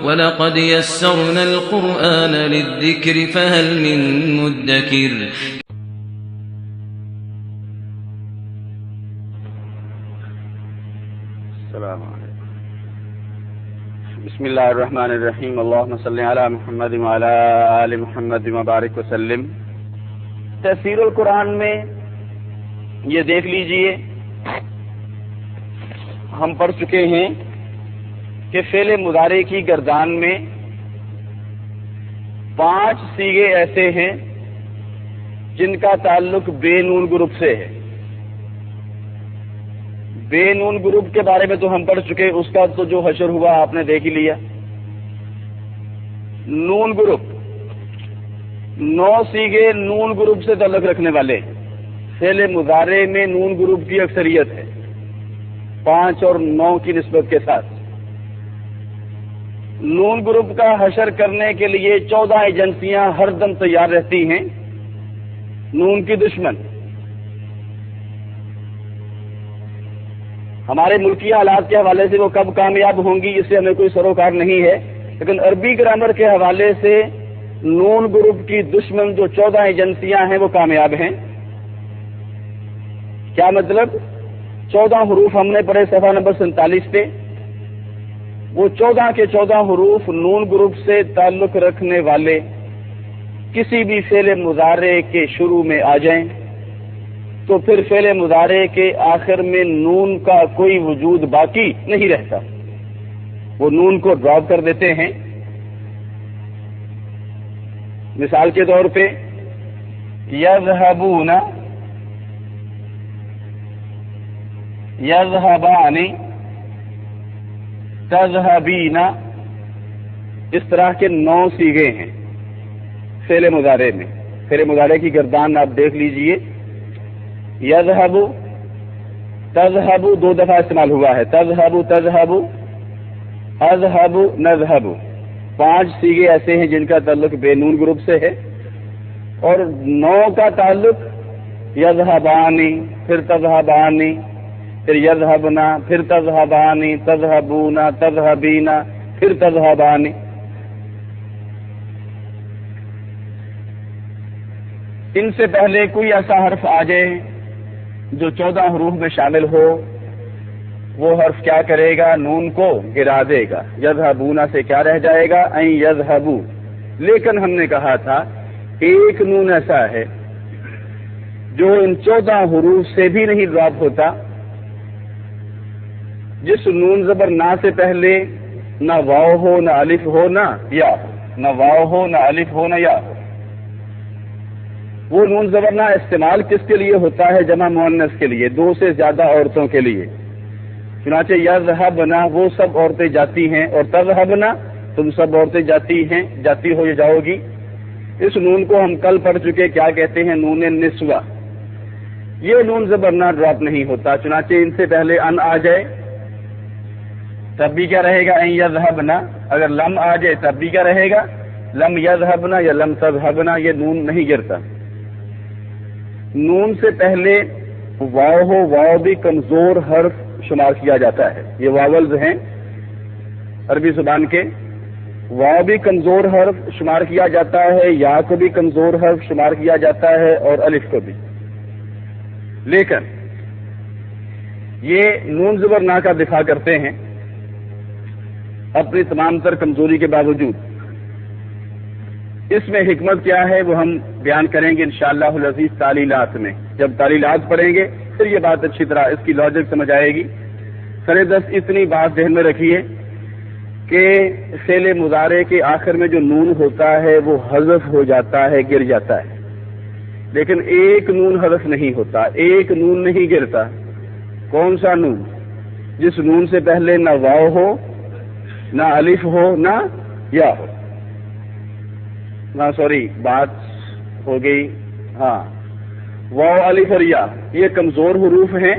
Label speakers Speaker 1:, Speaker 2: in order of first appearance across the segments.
Speaker 1: وَلَقَدْ يَسَّرْنَا الْقُرْآنَ لِلذِّكْرِ فَهَلْ مِن مُّدَّكِرٍ
Speaker 2: السلام علیکم. بسم اللہ الرحمن الرحیم. اللہم صلی علی محمد وعلی آل محمد وبارک وسلم. تفسیر القرآن میں یہ دیکھ لیجئے، ہم پڑھ چکے ہیں کہ فعل مضارع کی گردان میں 5 صیغے ایسے ہیں جن کا تعلق بے نون گروپ سے ہے. بے نون گروپ کے بارے میں تو ہم پڑھ چکے، اس کا تو جو حشر ہوا آپ نے دیکھ ہی لیا. نون گروپ 9 صیغے نون گروپ سے تعلق رکھنے والے. فعل مضارع میں نون گروپ کی اکثریت ہے 5 اور 9 کی نسبت کے ساتھ. نون گروپ کا حشر کرنے کے لیے 14 ایجنسیاں ہر دم تیار رہتی ہیں. نون کی دشمن ہمارے ملکی حالات کے حوالے سے وہ کب کامیاب ہوں گی اس سے ہمیں کوئی سروکار نہیں ہے، لیکن عربی گرامر کے حوالے سے نون گروپ کی دشمن جو 14 ایجنسیاں ہیں وہ کامیاب ہیں. کیا مطلب؟ 14 حروف ہم نے پڑھے صفحہ نمبر 47 پہ. وہ 14 کے 14 حروف نون گروپ سے تعلق رکھنے والے کسی بھی فعل مضارع کے شروع میں آ جائیں تو پھر فعل مضارع کے آخر میں نون کا کوئی وجود باقی نہیں رہتا، وہ نون کو ڈراپ کر دیتے ہیں. مثال کے طور پہ یذهبون، یذهبان، تذهبین، اس طرح کے 9 صیغے ہیں فعل مضارع میں. فعل مضارع کی گردان آپ دیکھ لیجئے. یذهب، تذهب 2 دفعہ استعمال ہوا ہے. تذهب، تذهب، اذهب، نذهب. 5 صیغے ایسے ہیں جن کا تعلق بے نون گروپ سے ہے، اور 9 کا تعلق یذهبان، پھر تذهبان، پھر یذهبنا، پھر تذهبان، تذهبون، تذهبین، پھر تذهبان. ان سے پہلے کوئی ایسا حرف آ جائے جو 14 حروف میں شامل ہو، وہ حرف کیا کرے گا؟ نون کو گرا دے گا. یذهبون سے کیا رہ جائے گا؟ ان یذهبوا. لیکن ہم نے کہا تھا ایک نون ایسا ہے جو ان 14 حروف سے بھی نہیں ڈراپ ہوتا، جس نون زبر نا سے پہلے نہ واو ہو، نہ الف ہو، نہ یا ہو. نہ واو ہو، نہ الف ہو، نہ یا ہو. وہ نون زبر نا استعمال کس کے لیے ہوتا ہے؟ جمع مؤنث کے لیے، 2 سے زیادہ عورتوں کے لیے. چنانچہ یذهبنا وہ سب عورتیں جاتی ہیں، اور تذهبنا تم سب عورتیں جاتی ہیں، جاتی ہو یا جاؤ گی. اس نون کو ہم کل پڑھ چکے، کیا کہتے ہیں؟ نون نسوہ. یہ نون زبر نا ڈراپ نہیں ہوتا، چنانچہ ان سے پہلے ان آ جائے تب بھی کیا رہے گا؟ ان یذهبنا. اگر لم آ جائے تب بھی کیا رہے گا؟ لم یذهبنا یا لم تذهبنا. یہ نون نہیں گرتا. نون سے پہلے واو ہو، واو بھی کمزور حرف شمار کیا جاتا ہے. یہ واولز ہیں عربی زبان کے. واو بھی کمزور حرف شمار کیا جاتا ہے، یا کو بھی کمزور حرف شمار کیا جاتا ہے، اور الف کو بھی. لیکن یہ نون زبر نا کا دفاع کرتے ہیں اپنی تمام تر کمزوری کے باوجود. اس میں حکمت کیا ہے وہ ہم بیان کریں گے انشاءاللہ العزیز تعلیلات میں. جب تعلیلات پڑھیں گے پھر یہ بات اچھی طرح اس کی لاجک سمجھ آئے گی. سر-دست اتنی بات ذہن میں رکھیے کہ فعل مضارع کے آخر میں جو نون ہوتا ہے وہ حذف ہو جاتا ہے، گر جاتا ہے. لیکن ایک نون حذف نہیں ہوتا، ایک نون نہیں گرتا. کون سا نون؟ جس نون سے پہلے نہ واو ہو، نہ الف ہو، نہ یا ہو. سوری بات ہو گئی. ہاں، واو، الف اور یا یہ کمزور حروف ہیں.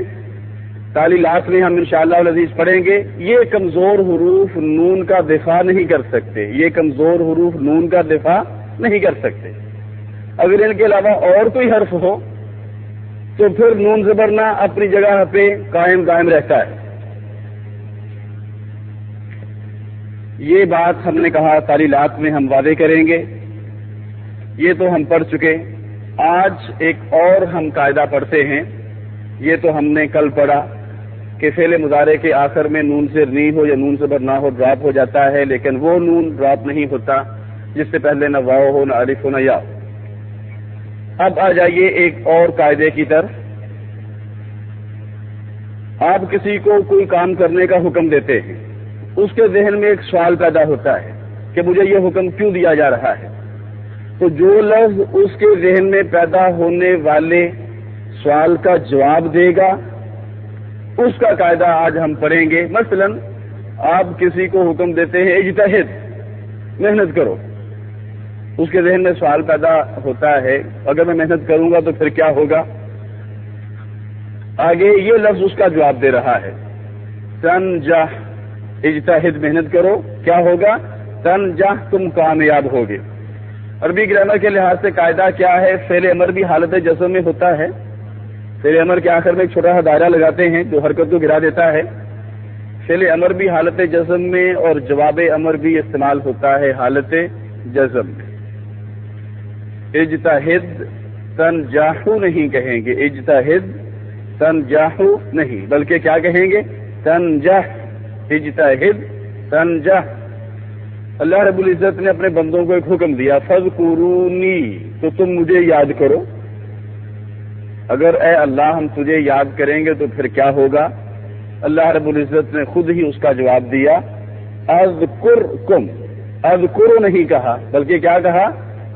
Speaker 2: تعلیلات میں ہم انشاءاللہ العزیز پڑھیں گے. یہ کمزور حروف نون کا دفاع نہیں کر سکتے. یہ کمزور حروف نون کا دفاع نہیں کر سکتے. اگر ان کے علاوہ اور کوئی حرف ہو تو پھر نون زبر نا اپنی جگہ پہ قائم رہتا ہے. یہ بات ہم نے کہا تعلیلات میں ہم واضح کریں گے، یہ تو ہم پڑھ چکے۔ آج ایک اور ہم قاعدہ پڑھتے ہیں، یہ تو ہم نے کل پڑھا کہ فعل مضارع کے آخر میں نون زیر نہیں ہو یا نون زبر نہ ہو ڈراپ ہو جاتا ہے، لیکن وہ نون ڈراپ نہیں ہوتا جس سے پہلے نہ واو ہو نہ الف ہو نہ یا۔ اب آ جائیے ایک اور قاعدے کی طرف۔ آپ کسی کو کوئی کام کرنے کا حکم دیتے ہیں، اس کے ذہن میں ایک سوال پیدا ہوتا ہے کہ مجھے یہ حکم کیوں دیا جا رہا ہے، تو جو لفظ اس کے ذہن میں پیدا ہونے والے سوال کا جواب دے گا اس کا قاعدہ آج ہم پڑھیں گے۔ مثلا آپ کسی کو حکم دیتے ہیں اجتہد، محنت کرو، اس کے ذہن میں سوال پیدا ہوتا ہے اگر میں محنت کروں گا تو پھر کیا ہوگا؟ آگے یہ لفظ اس کا جواب دے رہا ہے، تنجح، اجتہد، محنت کرو، کیا ہوگا؟ تنجح، تم کامیاب ہوگے۔ عربی گرامر کے لحاظ سے قاعدہ کیا ہے؟ فعل امر بھی حالت جزم میں ہوتا ہے، فعل امر کے آخر میں ایک چھوٹا سا دائرہ لگاتے ہیں جو حرکت کو گرا دیتا ہے۔ فعل امر بھی حالت جزم میں اور جواب امر بھی استعمال ہوتا ہے حالت جزم میں۔ اجتہد تنجحو نہیں کہیں گے، اجتہد تنجحو نہیں، بلکہ کیا کہیں گے؟ تنجح، اجتہد تنجح۔ اللہ رب العزت نے اپنے بندوں کو ایک حکم دیا، فذکرونی، تو تم مجھے یاد کرو۔ اگر اے اللہ ہم تجھے یاد کریں گے تو پھر کیا ہوگا؟ اللہ رب العزت نے خود ہی اس کا جواب دیا، اذکرکم، اذکر نہیں کہا بلکہ کیا کہا؟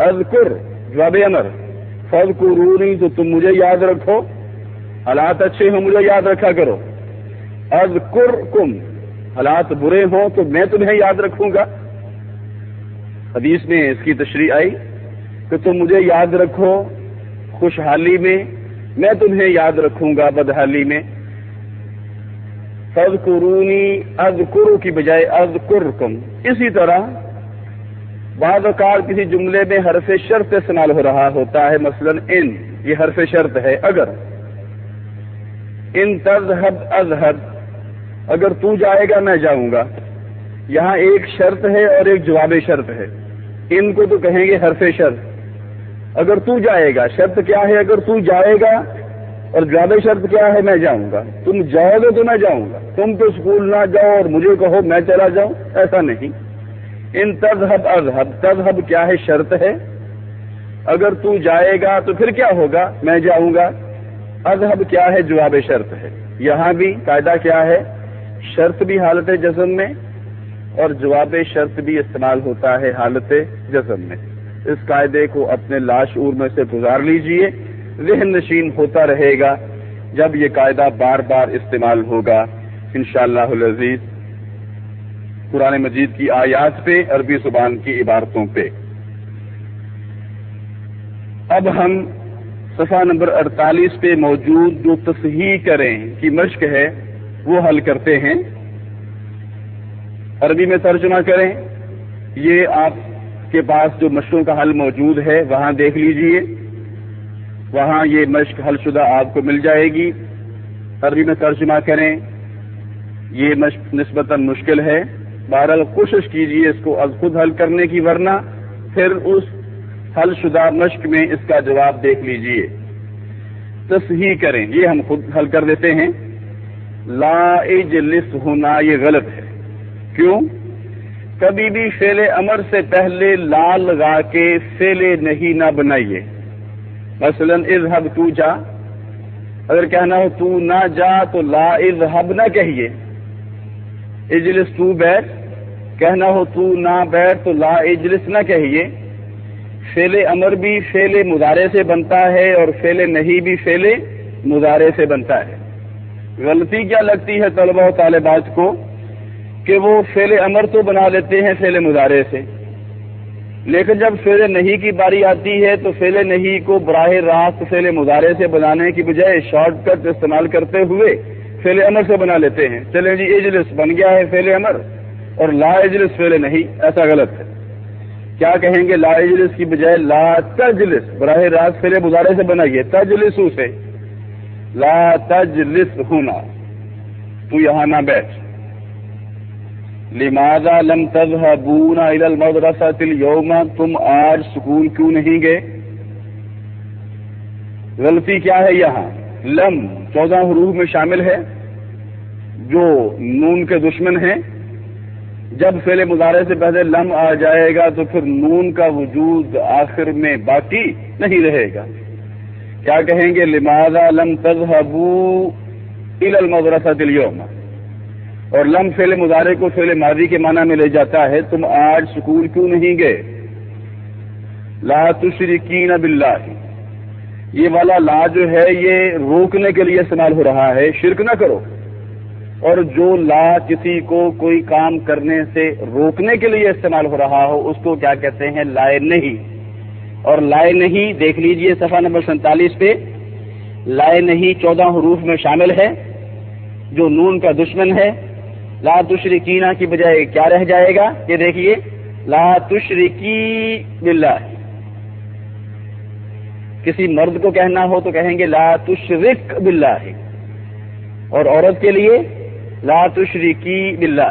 Speaker 2: اذکر، جواب امر، فذکرونی، تو تم مجھے یاد رکھو، حالات اچھے ہوں مجھے یاد رکھا کرو، اذکرکم، حالات برے ہوں تو میں تمہیں یاد رکھوں گا۔ حدیث میں اس کی تشریح آئی کہ تم مجھے یاد رکھو خوشحالی میں، میں تمہیں یاد رکھوں گا بدحالی میں۔ فاذکرونی، اذکرو کی بجائے اذکرکم۔ اسی طرح بعض اوقات کسی جملے میں حرف شرط استعمال ہو رہا ہوتا ہے، مثلا ان، یہ حرف شرط ہے، اگر، ان تذهب اذهب، اگر تو جائے گا میں جاؤں گا۔ یہاں ایک شرط ہے اور ایک جواب شرط ہے، ان کو تو کہیں گے حرف شرط۔ اگر تو جائے گا، شرط کیا ہے؟ اگر تو جائے گا، اور جواب شرط کیا ہے؟ میں جاؤں گا۔ تم جاؤ گے تو میں جاؤں گا، تم تو اسکول نہ جاؤ اور مجھے کہو میں چلا جاؤں، ایسا نہیں۔ ان تذهب اذهب، تذهب کیا ہے؟ شرط ہے، اگر تو جائے گا تو پھر کیا ہوگا؟ میں جاؤں گا۔ اذهب کیا ہے؟ جواب شرط ہے۔ یہاں بھی قاعدہ کیا ہے؟ شرط بھی حالت جزم میں اور جواب شرط بھی استعمال ہوتا ہے حالت جزم میں۔ اس قاعدے کو اپنے لاشعور میں سے گزار لیجئے، ذہن نشین ہوتا رہے گا جب یہ قاعدہ بار بار استعمال ہوگا انشاءاللہ العزیز، قرآن مجید کی آیات پہ، عربی زبان کی عبارتوں پہ۔ اب ہم صفحہ نمبر 48 پہ موجود جو تصحیح کریں کی مشق ہے وہ حل کرتے ہیں، عربی میں ترجمہ کریں۔ یہ آپ کے پاس جو مشقوں کا حل موجود ہے وہاں دیکھ لیجئے، وہاں یہ مشق حل شدہ آپ کو مل جائے گی۔ عربی میں ترجمہ کریں، یہ مشق نسبتاً مشکل ہے، بہرحال کوشش کیجئے اس کو از خود حل کرنے کی، ورنہ پھر اس حل شدہ مشق میں اس کا جواب دیکھ لیجئے۔ تصحیح کریں، یہ ہم خود حل کر دیتے ہیں۔ لا اجلس ہونا یہ غلط ہے، کیوں؟ کبھی بھی فعل امر سے پہلے لا لگا کے فعل نہیں نہ بنائیے۔ مثلا اذهب، تو جا، اگر کہنا ہو تو نہ جا تو لا اذهب نہ کہیے۔ اجلس، تو بیٹھ، کہنا ہو تو نہ بیٹھ تو لا اجلس نہ کہیے۔ فعل امر بھی فعل مضارع سے بنتا ہے اور فعل نہیں بھی فعل مضارع سے بنتا ہے۔ غلطی کیا لگتی ہے طلبہ و طالبات کو کہ وہ فعل امر تو بنا لیتے ہیں فعل مضارع سے، لیکن جب فعل نہیں کی باری آتی ہے تو فعل نہیں کو براہ راست فعل مضارع سے بنانے کی بجائے شارٹ کٹ استعمال کرتے ہوئے فعل امر سے بنا لیتے ہیں۔ چلیں جی، اجلس بن گیا ہے فعل امر اور لا اجلس فعل نہیں، ایسا غلط ہے۔ کیا کہیں گے؟ لا اجلس کی بجائے لا تجلس، براہ راست فعل مضارع سے بنائیے، تجلسو سے، لا تجلس ہونا، تو یہاں نہ بیٹھ۔ لماذا لم تذهبون الى المدرسة اليوم، تم آج سکول کیوں نہیں گئے؟ غلطی کیا ہے یہاں؟ لم 14 حروف میں شامل ہے جو نون کے دشمن ہیں. جب فعل مضارع سے پہلے لم آ جائے گا تو پھر نون کا وجود آخر میں باقی نہیں رہے گا. کیا کہیں گے؟ لماذا لم تذهبوا الى المدرسة اليوم. اور لم فعل مضارع کو فعل ماضی کے معنی میں لے جاتا ہے. تم آج سکول کیوں نہیں گئے؟ لا تشرکین باللہ، یہ والا لا جو ہے یہ روکنے کے لیے استعمال ہو رہا ہے، شرک نہ کرو. اور جو لا کسی کو کوئی کام کرنے سے روکنے کے لیے استعمال ہو رہا ہو اس کو کیا کہتے ہیں؟ لائے نہیں. اور لائے نہیں دیکھ لیجئے صفحہ نمبر 47 پہ، لائے نہیں 14 حروف میں شامل ہے جو نون کا دشمن ہے. لا تشرکینا کی بجائے کیا رہ جائے گا؟ یہ دیکھیے، لا تشرکی باللہ. کسی مرد کو کہنا ہو تو کہیں گے لا تشرک باللہ، اور عورت کے لیے لا تشرکی باللہ.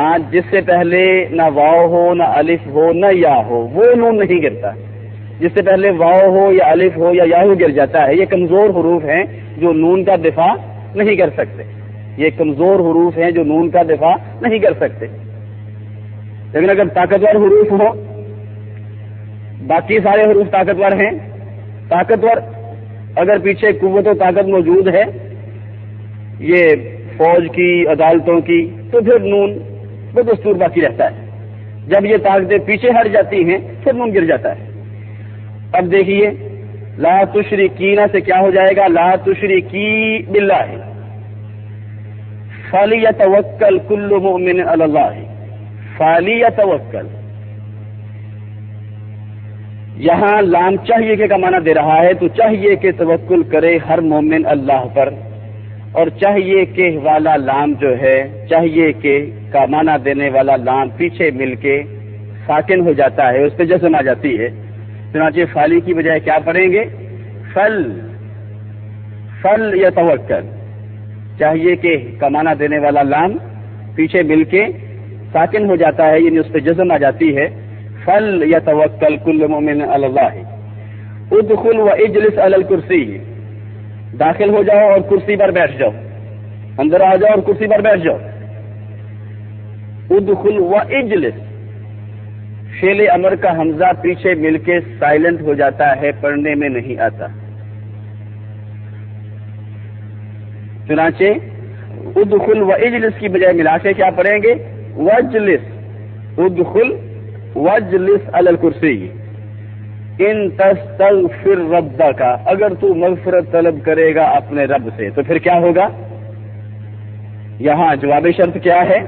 Speaker 2: آج جس سے پہلے نہ واو ہو نہ الف ہو نہ یا ہو وہ نون نہیں گرتا. جس سے پہلے واو ہو یا الف ہو یا ہو گر جاتا ہے. یہ کمزور حروف ہیں جو نون کا دفاع نہیں کر سکتے. یہ کمزور حروف ہیں جو نون کا دفاع نہیں کر سکتے. لیکن اگر طاقتور حروف ہو، باقی سارے حروف طاقتور ہیں، طاقتور اگر پیچھے قوت و طاقت موجود ہے یہ فوج کی، عدالتوں کی، تو پھر نون وہ دستور باقی رہتا ہے. جب یہ طاقتیں پیچھے ہٹ جاتی ہیں پھر نون گر جاتا ہے. اب دیکھیے لا تشرکینا سے کیا ہو جائے گا؟ لا تشرکی باللہ. فلیتوکل کل مؤمن علی اللہ. فلیتوکل، یہاں لام چاہیے کہ کا معنی دے رہا ہے، تو چاہیے کہ توکل کرے ہر مومن اللہ پر. اور چاہیے کہ والا لام جو ہے، چاہیے کہ کا معنی دینے والا لام پیچھے مل کے ساکن ہو جاتا ہے، اس پہ جزم آ جاتی ہے. چنانچہ فالی کی بجائے کیا پڑھیں گے؟ فل یتوکل. چاہیے کہ کا معنی دینے والا لام پیچھے مل کے ساکن ہو جاتا ہے، یعنی اس پہ جزم آ جاتی ہے. فل یتوکل کل مؤمن علی اللہ. ادخل واجلس علی الکرسی، داخل ہو جاؤ اور کرسی پر بیٹھ جاؤ. اندر آ جاؤ اور کرسی پر بیٹھ جاؤ. ادخل واجلس، فعل امر کا حمزہ پیچھے مل کے سائلنٹ ہو جاتا ہے، پڑھنے میں نہیں آتا. چنانچہ ادخل واجلس کی بجائے ملا کے کیا پڑھیں گے؟ واجلس. ادخل واجلس علی الکرسی. ان تستغفر ربک، اگر تو مغفرت طلب کرے گا اپنے رب سے تو پھر کیا ہوگا؟ یہاں جواب شرط کیا ہے؟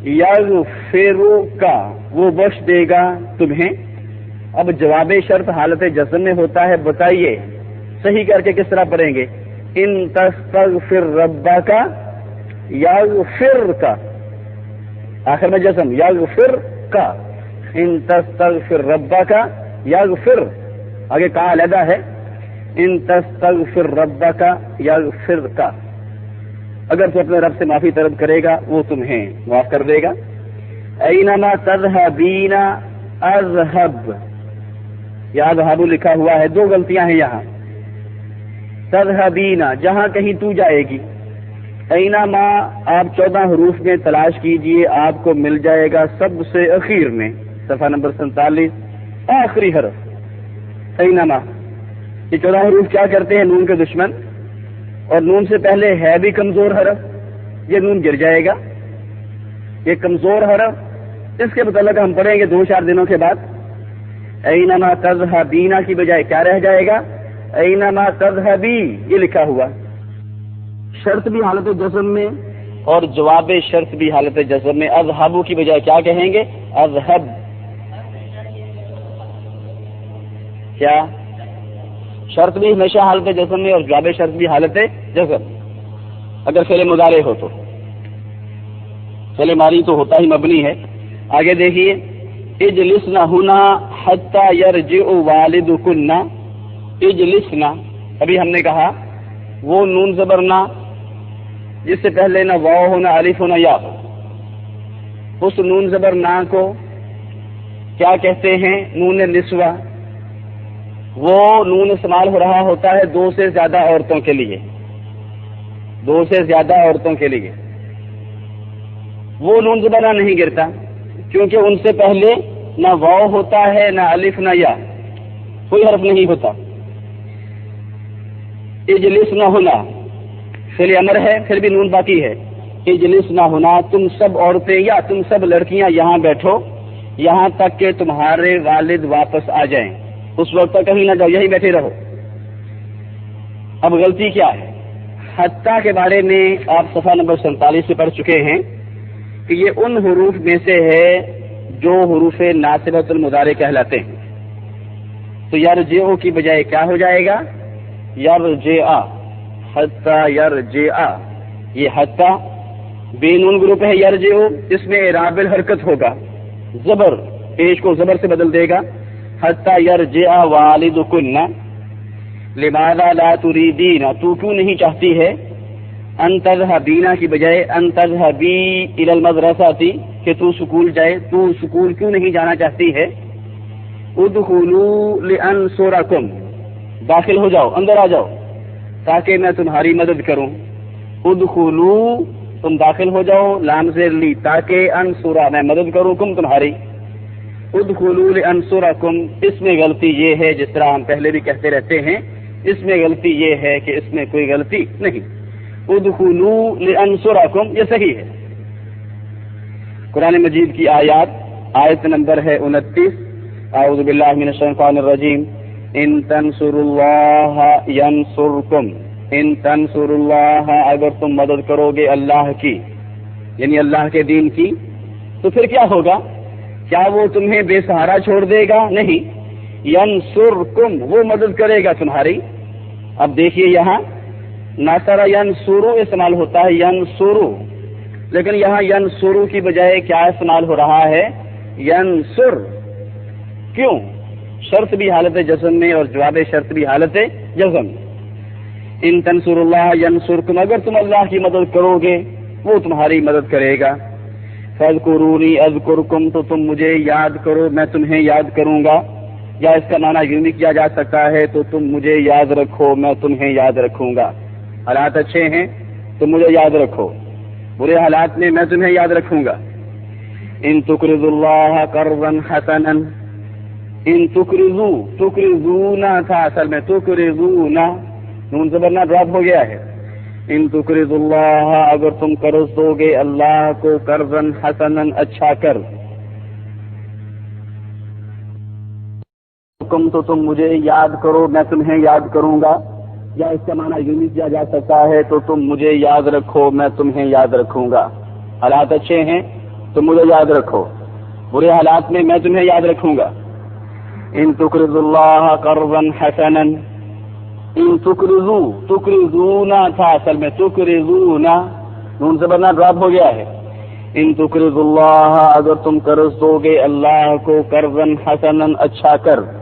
Speaker 2: یغفرک، وہ بخش دے گا تمہیں. اب جواب شرط حالت جزم میں ہوتا ہے، بتائیے صحیح کر کے کس طرح پڑھیں گے؟ ان تستغفر ربک یغفرک، آخر میں جزم، یغفرک. ان تستغفر ربک یغفر، آگے کہاں علیحدہ ہے، ان تستغفر ربک یغفرک. اگر تو اپنے رب سے معافی طلب کرے گا وہ تمہیں معاف کر دے گا. اینما تذهبین اذهب، یا اذهب لکھا ہوا ہے، دو غلطیاں ہیں یہاں. تذهبین جہاں کہیں تو جائے گی. اینما آپ 14 حروف میں تلاش کیجئے، آپ کو مل جائے گا سب سے اخیر میں، صفحہ نمبر 47 آخری حرف اینما. یہ 14 حروف کیا کرتے ہیں؟ نون کے دشمن. اور نون سے پہلے ہے بھی کمزور حرف، یہ نون گر جائے گا. یہ کمزور حرف، اس کے متعلق ہم پڑھیں گے 2-4 دنوں کے بعد. اینما تذهبین کی بجائے کیا رہ جائے گا؟ اینما تذهبی، یہ لکھا ہوا. شرط بھی حالت جزم میں اور جواب شرط بھی حالت جزم میں. اذهب کی بجائے کیا کہیں گے؟ اذهب. کیا شرط بھی ہمیشہ حالت جزم میں اور جواب شرط بھی حالت جزم. اگر فعل مضارع ہو تو، فعل ماضی تو ہوتا ہی مبنی ہے. آگے دیکھیے، اجلسنا ہنا حتی یرجع والدکن. اجلسنا، ابھی ہم نے کہا وہ نون زبرنا جس سے پہلے نہ واو ہو نہ الف ہو نہ یا ہو، اس نون زبر نا کو کیا کہتے ہیں؟ نون نسوہ۔ وہ نون استعمال ہو رہا ہوتا ہے دو سے زیادہ عورتوں کے لیے، دو سے زیادہ عورتوں کے لیے وہ نون زبر نہ نہیں گرتا، کیونکہ ان سے پہلے نہ واو ہوتا ہے نہ الف نہ یا، کوئی حرف نہیں ہوتا۔ اجلس نہ ہونا فعل امر ہے، پھر بھی نون باقی ہے۔ اجلس نہ ہونا، تم سب عورتیں یا تم سب لڑکیاں یہاں بیٹھو یہاں تک کہ تمہارے والد واپس آ جائیں، اس وقت تک کہیں نہ جاؤ، یہیں بیٹھے رہو۔ اب غلطی کیا ہے؟ حتیٰ کے بارے میں آپ صفحہ نمبر 47 سے پڑھ چکے ہیں کہ یہ ان حروف میں سے ہے جو حروف ناصبۃ المضارع کہلاتے ہیں۔ تو یرجعو کی بجائے کیا ہو جائے گا؟ یرجع، حتی یرجع۔ یہ حتی بے نون گروپ ہے یرجعو، اس میں اعراب الحرکت ہوگا، زبر پیش کو زبر سے بدل دے گا، حتی یرجع والدکن۔ لماذا لا تریدین، تو کیوں نہیں چاہتی ہے؟ ان تذهبین کی بجائے ان تذهبی الی المدرسہ تھی کہ تو سکول جائے، تو سکول کیوں نہیں جانا چاہتی ہے؟ ادخلوا لانصرکم، داخل ہو جاؤ، اندر آ جاؤ تاکہ میں تمہاری مدد کروں۔ ادخلوا، تم داخل ہو جاؤ، لام زیر لی، تاکہ انصرا، میں مدد کروں کم تمہاری۔ ادخلوا لانصرکم، اس میں غلطی یہ ہے، جس طرح ہم پہلے بھی کہتے رہتے ہیں، اس میں غلطی یہ ہے کہ اس میں کوئی غلطی نہیں۔ ادخلوا لانصرکم یہ صحیح ہے۔ قرآن مجید کی آیت نمبر ہے 29، اعوذ باللہ من الشیطان الرجیم، ان تنصروا اللہ ینصرکم، ان تنصروا اللہ، اگر تم مدد کرو گے اللہ کی، یعنی اللہ کے دین کی، تو پھر کیا ہوگا؟ کیا وہ تمہیں بے سہارا چھوڑ دے گا؟ نہیں، ینصرکم، وہ مدد کرے گا تمہاری۔ اب دیکھیے یہاں ناصر ینصرو استعمال ہوتا ہے، ینصرو، لیکن یہاں ینصرو کی بجائے کیا استعمال ہو رہا ہے؟ ینصر۔ کیوں؟ شرط بھی حالت جزم میں اور جواب شرط بھی حالت جزم۔ ان تنصر اللہ ینصرکم، اگر تم اللہ کی مدد کرو گے وہ تمہاری مدد کرے گا۔ فاذکرونی اذکرکم، تو تم مجھے یاد کرو میں تمہیں یاد کروں گا، یا اس کا معنی یوں بھی کیا جا سکتا ہے تو تم مجھے یاد رکھو میں تمہیں یاد رکھوں گا۔ حالات اچھے ہیں تو مجھے یاد رکھو، برے حالات میں میں تمہیں یاد رکھوں گا۔ ان تقرضوا اللہ قرضا حسنا، ان تقرضوا، تقرضونا تھا اصل میں، تقرضونا، نون زبرنا ڈراپ ہو گیا ہے۔ ان تقرضوا اللہ، اگر تم قرض دو گے اللہ کو، قرضا حسنا، اچھا قرض، تو تم مجھے یاد کرو میں تمہیں یاد کروں گا، یا اس کا معنی یوں بھی کیا جا سکتا ہے تو تم مجھے یاد رکھو میں تمہیں یاد رکھوں گا۔ حالات اچھے ہیں تو مجھے یاد رکھو، برے حالات میں میں تمہیں یاد رکھوں گا۔ ان تقرضوا اللہ قرضا حسنا، ان تقرضوا، تقرضونا تھا اصل میں، تقرضونا، نون زبرنا ڈراپ ہو گیا ہے۔ ان تقرضوا اللہ، اگر تم قرض دو گے اللہ کو، قرضا حسنا، اچھا قرض۔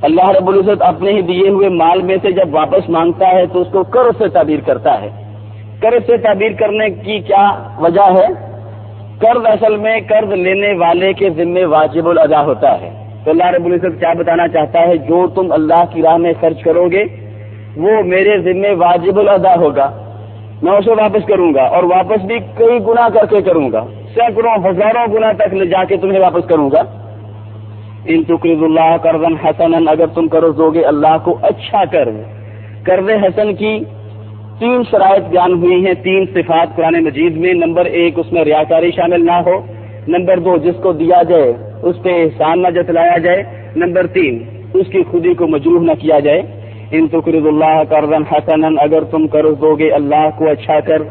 Speaker 2: اللہ رب العزت اپنے ہی دیے ہوئے مال میں سے جب واپس مانگتا ہے تو اس کو قرض سے تعبیر کرتا ہے۔ قرض سے تعبیر کرنے کی کیا وجہ ہے؟ قرض اصل میں قرض لینے والے کے ذمے واجب الادا ہوتا ہے۔ تو اللہ رب العزت کیا بتانا چاہتا ہے؟ جو تم اللہ کی راہ میں خرچ کرو گے وہ میرے ذمے واجب الادا ہوگا، میں اسے واپس کروں گا، اور واپس بھی کئی گنا کر کے کروں گا، سینکڑوں ہزاروں گنا تک لے جا کے تمہیں واپس کروں گا۔ ان تقرضوا اللہ قرضا حسنا، اگر تم قرض دو گے اللہ کو اچھا قرض۔ قرض حسن کی 3 شرائط بیان ہوئی ہیں، 3 صفات قرآن مجید میں۔ نمبر 1 اس میں ریاکاری شامل نہ ہو، نمبر 2 جس کو دیا جائے اس پہ احسان نہ جتلایا جائے، نمبر 3 اس کی خودی کو مجروح نہ کیا جائے۔ ان تقرضوا اللہ قرضا حسنا، اگر تم قرض دو گے اللہ کو اچھا قرض،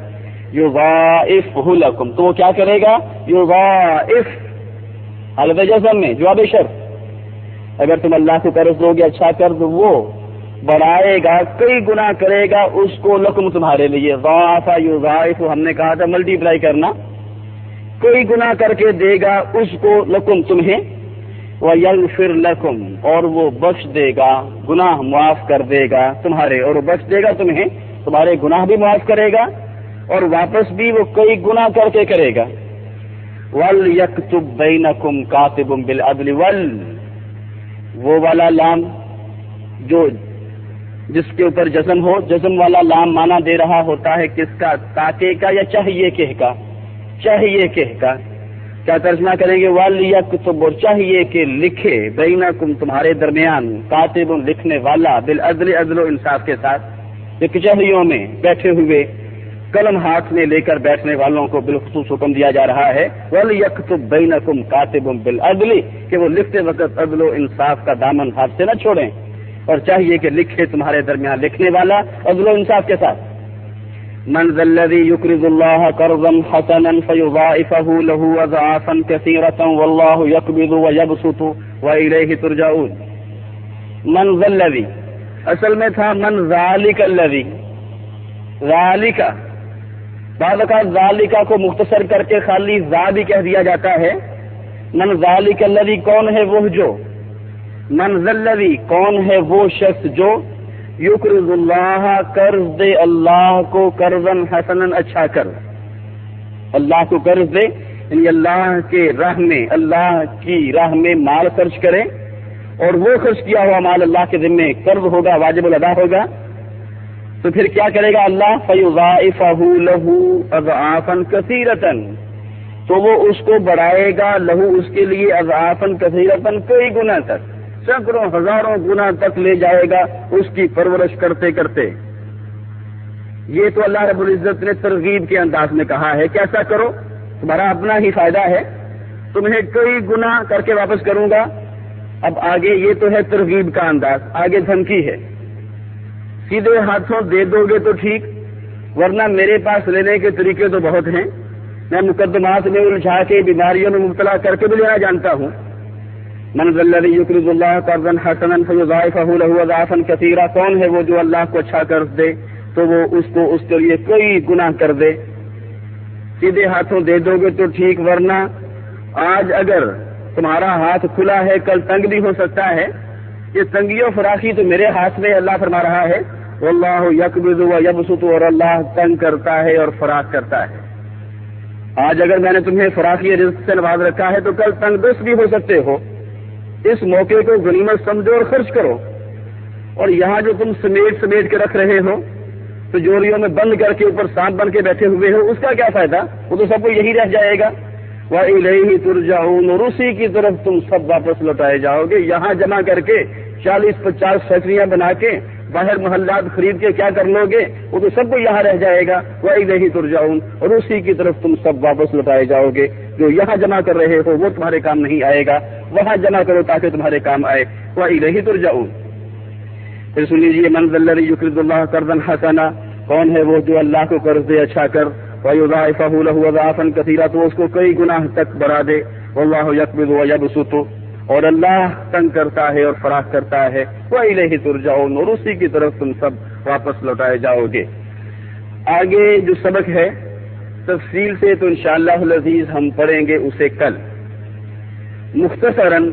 Speaker 2: یضاعفہ لکم، تو وہ کیا کرے گا؟ یضاعف، حالت جزم میں جواب شرط، اگر تم اللہ سے قرض دو گے اچھا قرض، وہ بڑھائے گا، کئی گنا کرے گا اس کو، لکم تمہارے لیے۔ ضاعف یضاعف، ہم نے کہا تھا ملٹی پلائی کرنا، کئی گنا کر کے دے گا اس کو، لکم تمہیں، وَيَغْفِرْ لَكُمْ، اور وہ بخش دے گا، گناہ معاف کر دے گا تمہارے، اور وہ بخش دے گا تمہیں، تمہارے گناہ بھی معاف کرے گا اور واپس بھی وہ کئی گناہ کر کے کرے گا. وَلْيَكْتُبْ بَيْنَكُمْ كَاتِبٌ بِالْعَدْلِ وہ والا لام جو جس کے اوپر جزم ہو، جزم والا لام مانا دے رہا ہوتا ہے کس کا؟ تاکہ کا یا چاہیے کہ کا؟ چاہیے کہ کا. کیا ترجمہ کریں گے؟ وَلْيَكْتُبْ اور چاہیے کہ لکھے، بینکم تمہارے درمیان، کاتب لکھنے والا، بالعدل عدل و انصاف کے ساتھ. یہ کچہریوں میں بیٹھے ہوئے قلم ہاتھ میں لے کر بیٹھنے والوں کو بالخصوص حکم دیا جا رہا ہے وَلْيَكْتُبْ بَيْنَكُمْ كَاتِبٌ بِالْعَدْلِ کہ وہ لکھتے وقت عدل و انصاف کا دامن ہاتھ سے نہ چھوڑیں، اور چاہیے کہ لکھے تمہارے درمیان لکھنے والا عدل و انصاف کے ساتھ. من ذا الذي يقرض الله قرضا حسنا فيضاعفه له اضعافا كثيرة والله يقبض ويبسط وإليه ترجعون. من ذا الذي اصل میں تھا من ذلك الذي، ذالک بعض اوقات ذالک کو مختصر کر کے خالی ذا بھی کہہ دیا جاتا ہے. من ذالک الذی کون ہے وہ جو، من ذا الذی کون ہے وہ شخص جو یقرض اللہ قرض دے اللہ کو، قرضاً حسناً اچھا کر، اللہ کو قرض دے یعنی اللہ کے راہ میں، اللہ کی راہ میں مال خرچ کرے، اور وہ خرچ کیا ہوا مال اللہ کے ذمے قرض ہوگا، واجب الادا ہوگا، تو پھر کیا کرے گا اللہ؟ فَيُضَاعِفَهُ لَهُ أَضْعَافًا كَثِيرَةً تو وہ اس کو بڑھائے گا، لہو اس کے لیے، اضعافاً کثیرتاً کئی گنا تک، سینکڑوں ہزاروں گنا تک لے جائے گا اس کی پرورش کرتے کرتے. یہ تو اللہ رب العزت نے ترغیب کے انداز میں کہا ہے کہ ایسا کرو، تمہارا اپنا ہی فائدہ ہے، تمہیں کئی گنا کر کے واپس کروں گا. اب آگے یہ تو ہے ترغیب کا انداز، آگے دھمکی ہے. سیدھے ہاتھوں دے دو گے تو ٹھیک، ورنہ میرے پاس لینے کے طریقے تو بہت ہیں، میں مقدمات میں الجھا کے بیماریوں میں مبتلا کر کے بھی لینا جانتا ہوں. من ذا الذی یقرض اللہ قرضا حسنا فیضاعفہ لہ اضعافا کثیرا کون ہے وہ جو اللہ کو اچھا قرض دے تو وہ اس کو اس کے لیے کئی گناہ کر دے. سیدھے ہاتھوں دے دو گے تو ٹھیک، ورنہ آج اگر تمہارا ہاتھ کھلا ہے کل تنگ بھی ہو سکتا ہے. یہ تنگی و فراخی تو میرے ہاتھ میں اللہ فرما رہا ہے واللہ یقبض و یبسط اور اللہ تنگ کرتا ہے اور فراخ کرتا ہے. آج اگر میں نے تمہیں فراخی رزق سے نواز رکھا ہے تو کل تنگ دست بھی ہو سکتے ہو. اس موقع کو غنیمت سمجھو اور خرچ کرو. اور یہاں جو تم سمیٹ کے رکھ رہے ہو تو جوریوں میں بند کر کے اوپر سانپ بن کے بیٹھے ہوئے ہو، اس کا کیا فائدہ؟ وہ تو سب کو یہی رہ جائے گا. وَإِلَيْهِ تُرْجَعُونَ اور اسی کی طرف تم سب واپس لوٹائے جاؤ گے. یہاں جمع کر کے 40-50 فیکٹریاں بنا کے باہر محلات خرید کے کیا کر لو گے؟ وہ تو سب کو یہاں رہ جائے گا. وَإِلَيْهِ تُرْجَعُونَ اور اسی کی طرف تم سب واپس لوٹائے جاؤ گے. جو یہاں جمع کر رہے ہو وہ تمہارے کام نہیں آئے گا، وہاں جمع کرو تاکہ تمہارے کام آئے. وَإِلَيْهِ تُرْجَعُونَ. پھر سن لیجیے من ذا الذی یقرض اللہ قرضا حسنا کون ہے وہ جو اللہ کو قرض دے اچھا کر، وَيُضَاعِفَهُ لَهُ أَضْعَافًا كَثِيرًا تو اس کو کئی گناہ تک بڑھا دے. وَاللَّهُ يَقْبِضُ وَيَبْسُطُ اور اللہ تنگ کرتا ہے اور فراخ کرتا ہے. وَإِلَيْهِ تُرْجَعُونَ اور اسی کی طرف تم سب واپس لوٹائے جاؤ گے. آگے جو سبق ہے تفصیل سے تو انشاءاللہ العزیز ہم پڑھیں گے اسے کل. مختصراً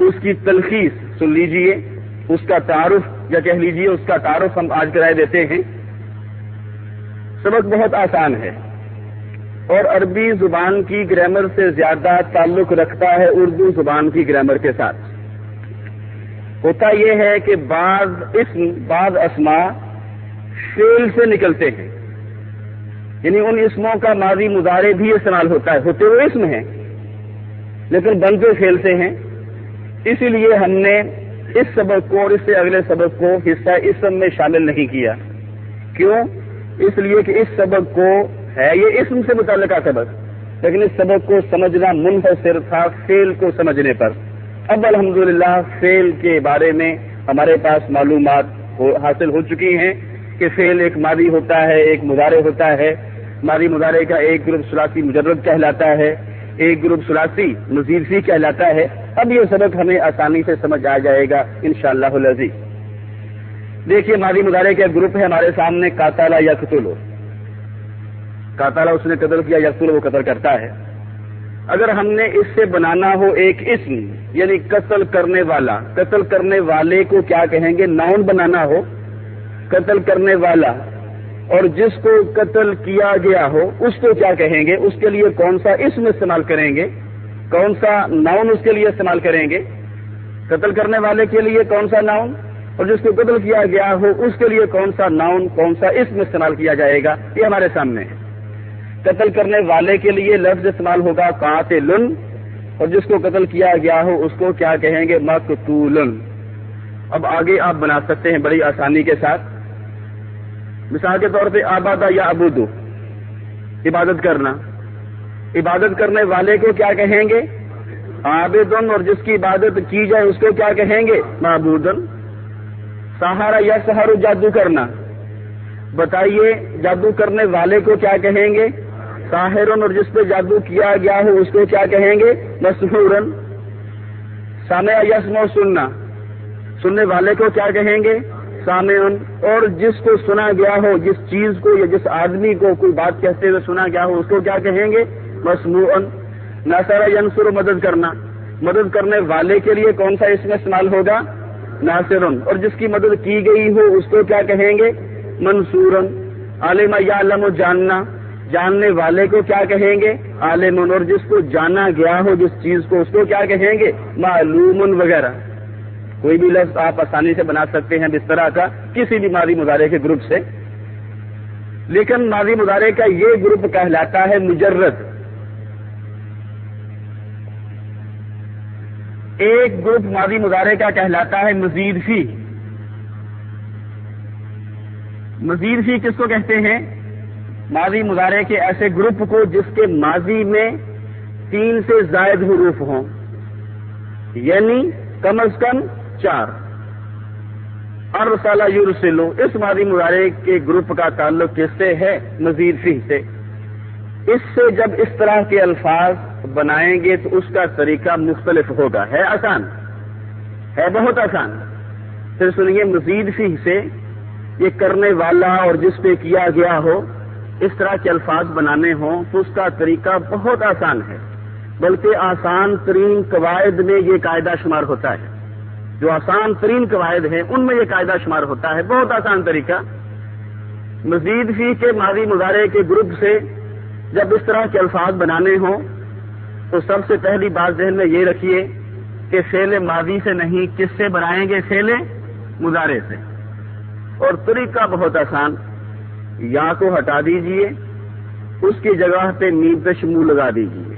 Speaker 2: اس کی تلخیص سن لیجئے، اس کا تعارف یا کہہ لیجئے اس کا تعارف ہم آج کرائے دیتے ہیں. سبق بہت آسان ہے اور عربی زبان کی گرامر سے زیادہ تعلق رکھتا ہے اردو زبان کی گرامر کے ساتھ. ہوتا یہ ہے کہ بعض اسماء فعل سے نکلتے ہیں، یعنی ان اسموں کا ماضی مضارع بھی استعمال ہوتا ہے، ہوتے ہوئے اسم ہیں لیکن بنتے فعل سے ہیں. اسی لیے ہم نے اس سبق کو اور اس سے اگلے سبق کو حصہ اسم میں شامل نہیں کیا. کیوں؟ اس لیے کہ اس سبق کو ہے یہ اسم سے متعلقہ سبق، لیکن اس سبق کو سمجھنا منحصر تھا فعل کو سمجھنے پر. اب الحمدللہ فعل کے بارے میں ہمارے پاس معلومات حاصل ہو چکی ہیں کہ فعل ایک ماضی ہوتا ہے، ایک مضارع ہوتا ہے. ماضی مضارع کا ایک گروپ ثلاثی مجرد کہلاتا ہے، ایک گروپ ثلاثی مزید فی کہلاتا ہے. اب یہ سبق ہمیں آسانی سے سمجھ آ جائے گا انشاءاللہ العزیز. دیکھیے ماضی مضارع کا گروپ ہے ہمارے سامنے قاتل یقتل. قاتل اس نے قتل کیا، یقتل وہ قتل کرتا ہے. اگر ہم نے اس سے بنانا ہو ایک اسم یعنی قتل کرنے والا، قتل کرنے والے کو کیا کہیں گے؟ ناؤن بنانا ہو قتل کرنے والا اور جس کو قتل کیا گیا ہو اس کو کیا کہیں گے؟ اس کے لیے کون سا اسم استعمال کریں گے؟ کون سا ناؤن اس کے لیے استعمال کریں گے؟ قتل کرنے والے کے لیے کون سا ناؤن اور جس کو قتل کیا گیا ہو اس کے لیے کون سا ناؤن، کون سا اسم استعمال کیا جائے گا؟ یہ ہمارے سامنے ہے۔ قتل کرنے والے کے لیے لفظ استعمال ہوگا قاتل، اور جس کو قتل کیا گیا ہو اس کو کیا کہیں گے؟ مقتول۔ اب آگے آپ بنا سکتے ہیں بڑی آسانی کے ساتھ۔ مثال کے طور پہ عبادہ یا عبودو، عبادت کرنا، عبادت کرنے والے کو کیا کہیں گے؟ عابدن، اور جس کی عبادت کی جائے اس کو کیا کہیں گے؟ معبودن۔ سہارا یا سہارو، جادو کرنا، بتائیے جادو کرنے والے کو کیا کہیں گے؟ ساحرن، اور جس پہ جادو کیا گیا ہو اس کو کیا کہیں گے؟ مسحورن۔ سامع یسمع، سننا، سننے والے کو کیا کہیں گے؟ سامعن، اور جس کو سنا گیا ہو، جس چیز کو یا جس آدمی کو کوئی بات کہتے ہوئے سنا گیا ہو اس کو کیا کہیں گے؟ مسموعن۔ ناصر ینصر، مدد کرنا، مدد کرنے والے کے لیے کون سا اسم استعمال ہوگا؟ ناصرن، اور جس کی مدد کی گئی ہو اس کو کیا کہیں گے؟ منصورن۔ عالم یعلم، جاننا، جاننے والے کو کیا کہیں گے؟ عالمن، اور جس کو جانا گیا ہو جس چیز کو اس کو کیا کہیں گے؟ معلومن وغیرہ۔ کوئی بھی لفظ آپ آسانی سے بنا سکتے ہیں اس طرح کا کسی بھی ماضی مضارع کے گروپ سے، لیکن ماضی مضارع کا یہ گروپ کہلاتا ہے مجرد۔ ایک گروپ ماضی مضارع کا کہلاتا ہے مزید فی۔ مزید فی کس کو کہتے ہیں؟ ماضی مضارع کے ایسے گروپ کو جس کے ماضی میں 3 سے زائد حروف ہوں، یعنی کم از کم 4۔ ارسل یرسل، اس ماضی مضارع کے گروپ کا تعلق کس سے ہے؟ مزید فی سے۔ اس سے جب اس طرح کے الفاظ بنائیں گے تو اس کا طریقہ مختلف ہوگا۔ ہے آسان، ہے بہت آسان۔ پھر سنیے، مزید فی سے یہ کرنے والا اور جس پہ کیا گیا ہو اس طرح کے الفاظ بنانے ہوں تو اس کا طریقہ بہت آسان ہے، بلکہ آسان ترین قواعد میں یہ قاعدہ شمار ہوتا ہے۔ جو آسان ترین قواعد ہیں ان میں یہ قاعدہ شمار ہوتا ہے، بہت آسان طریقہ۔ مزید فی کے ماضی مضارع کے گروپ سے جب اس طرح کے الفاظ بنانے ہوں تو سب سے پہلی بات ذہن میں یہ رکھیے کہ فعل ماضی سے نہیں، کس سے بنائیں گے؟ فعل مضارع سے۔ اور طریقہ بہت آسان، یا کو ہٹا دیجئے، اس کی جگہ پہ میم پیش منہ لگا دیجئے۔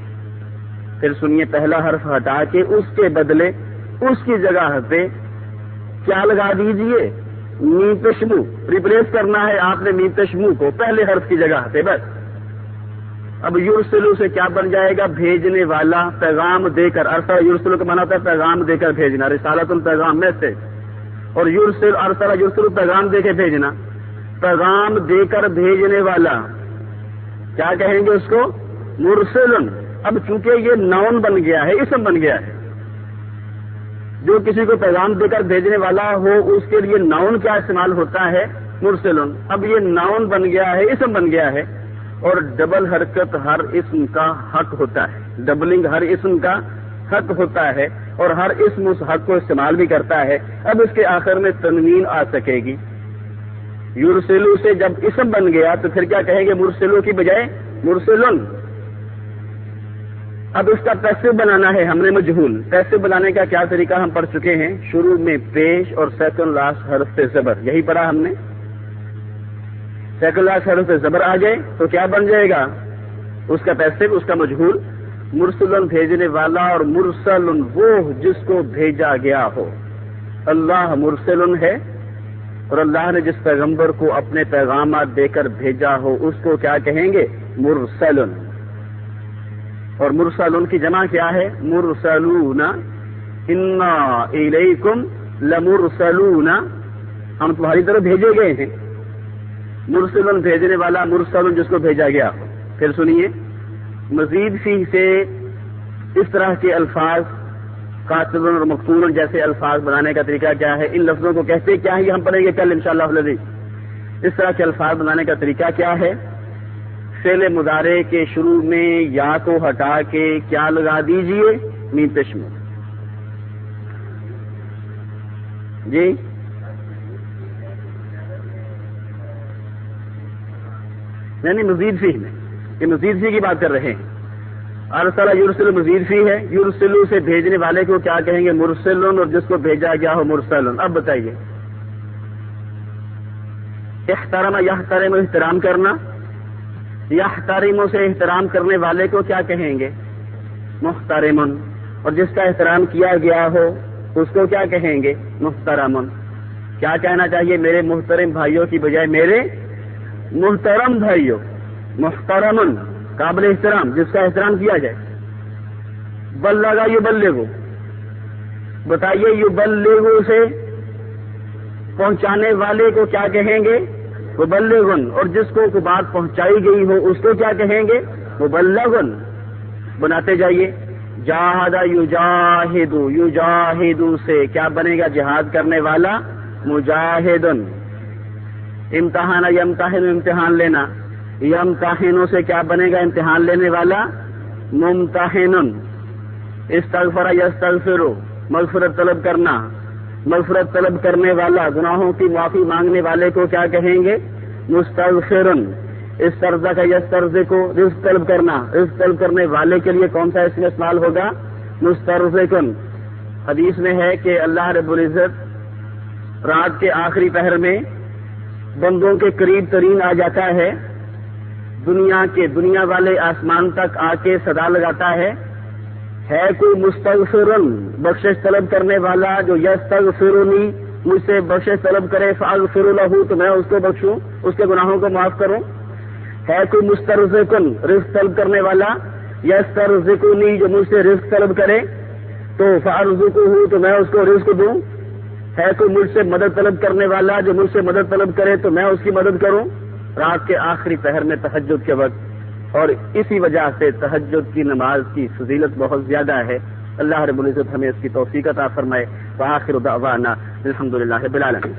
Speaker 2: پھر سنیے، پہلا حرف ہٹا کے اس کے بدلے اس کی جگہ پہ کیا لگا دیجئے؟ میم پیش منہ۔ ریپلیس کرنا ہے آپ نے میم پیش منہ کو پہلے حرف کی جگہ پہ، بس۔ اب یرسلو سے کیا بن جائے گا؟ بھیجنے والا، پیغام دے کر۔ ارسل یرسلو کا معنی ہوتا ہے پیغام دے کر بھیجنا، رسالۃ الپیغام، میسج۔ اور یرسل، ارسل یرسلو، پیغام دے کے بھیجنا، پیغام دے کر بھیجنے والا کیا کہیں گے اس کو؟ مرسلن۔ اب چونکہ یہ ناؤن بن گیا ہے، اسم بن گیا ہے، جو کسی کو پیغام دے کر بھیجنے والا ہو اس کے لیے ناؤن کیا استعمال ہوتا ہے؟ مرسلن۔ اب یہ ناؤن بن گیا ہے، اسم بن گیا ہے، اور ڈبل حرکت ہر اسم کا حق ہوتا ہے، ڈبلنگ ہر اسم کا حق ہوتا ہے، اور ہر اسم اس حق کو استعمال بھی کرتا ہے۔ اب اس کے آخر میں تنوین آ سکے گی۔ یرسلو سے جب اسم بن گیا تو پھر کیا کہیں گے؟ مرسلو کی بجائے مرسلن۔ اب اس کا پیسو بنانا ہے ہم نے مجہول۔ پیسو بنانے کا کیا طریقہ ہم پڑھ چکے ہیں، شروع میں پیش اور سیکنڈ لاسٹ حرف سے زبر، یہی پڑھا ہم نے۔ سیکنڈ لاسٹ حرف سے زبر آ جائے تو کیا بن جائے گا؟ اس کا پیسو، اس کا مجہول۔ مرسلن بھیجنے والا، اور مرسلن وہ جس کو بھیجا گیا ہو۔ اللہ مرسلن ہے، اور اللہ نے جس پیغمبر کو اپنے پیغامات دے کر بھیجا ہو اس کو کیا کہیں گے؟ مرسلن۔ اور مرسلن کی جمع کیا ہے؟ مرسلون۔ انا الیکم لمرسلون، ہم تمہاری طرف بھیجے گئے ہیں۔ مرسلن بھیجنے والا، مرسلن جس کو بھیجا گیا ہو۔ پھر سنیے، مزید فی سے اس طرح کے الفاظ قاتل اور مقتول جیسے الفاظ بنانے کا طریقہ کیا ہے؟ ان لفظوں کو کہتے کیا ہے یہ ہم پڑھیں گے کل انشاءاللہ العزیز۔ اس طرح کے الفاظ بنانے کا طریقہ کیا ہے؟ فعل مضارع کے شروع میں یا کو ہٹا کے کیا لگا دیجئے؟ میم پیش منہ۔ جی
Speaker 3: یعنی مزید فی میں، یہ مزید فی کی بات کر رہے ہیں. ارسل یرسل مزید فی ہے. یرسلو سے بھیجنے والے کو کیا کہیں گے؟ مرسلن، اور جس کو بھیجا گیا ہو مرسلن. اب بتائیے، احترم یحترم احترام کرنا، یحترم سے احترام کرنے والے کو کیا کہیں گے؟ محترمن، اور جس کا احترام کیا گیا ہو اس کو کیا کہیں گے؟ محترمن. کیا کہنا چاہیے؟ میرے محترم بھائیوں کی بجائے میرے محترم بھائیوں. محترمن قابل احترام، جس کا احترام کیا جائے. بلغ یبلغ، بتائیے یبلغ سے پہنچانے والے کو کیا کہیں گے؟ مبلغن، اور جس کو کوئی بات پہنچائی گئی ہو اس کو کیا کہیں گے؟ مبلغن. بناتے جائیے. جاہد یجاہد، یجاہد سے کیا بنے گا؟ جہاد کرنے والا. مجاہدن. امتحان یمتحن، امتحان لینا. یمتحنوں سے کیا بنے گا؟ امتحان لینے والا. ممتحنن. استغفر یستغفر، مغفرت طلب کرنا. مغفرت طلب کرنے والا، گناہوں کی معافی مانگنے والے کو کیا کہیں گے؟ مستغفرن. استرزق یسترزق، رزق طلب کرنا. رزق طلب کرنے والے کے لیے کون سا اسم استعمال ہوگا؟ مسترزقن. حدیث میں ہے کہ اللہ رب العزت رات کے آخری پہر میں بندوں کے قریب ترین آ جاتا ہے. دنیا والے آسمان تک آ کے صدا لگاتا ہے کوئی مستغفرن، بخشش طلب کرنے والا جو یستغفرنی، مجھ سے بخشش طلب کرے، فاغفر لہ، تو میں اس کو بخشوں، اس کے گناہوں کو معاف کروں. ہے کوئی مسترزقن، رزق طلب کرنے والا، یسترزقنی، جو مجھ سے رزق طلب کرے تو فارزقہ، تو میں اس کو رزق دوں. ہے کوئی مجھ سے مدد طلب کرنے والا، جو مجھ سے مدد طلب کرے تو میں اس کی مدد کروں. رات کے آخری پہر میں تہجد کے وقت، اور اسی وجہ سے تہجد کی نماز کی فضیلت بہت زیادہ ہے. اللہ رب العزت ہمیں اس کی توفیق عطا فرمائے. وآخر دعوانا الحمدللہ رب العالمین.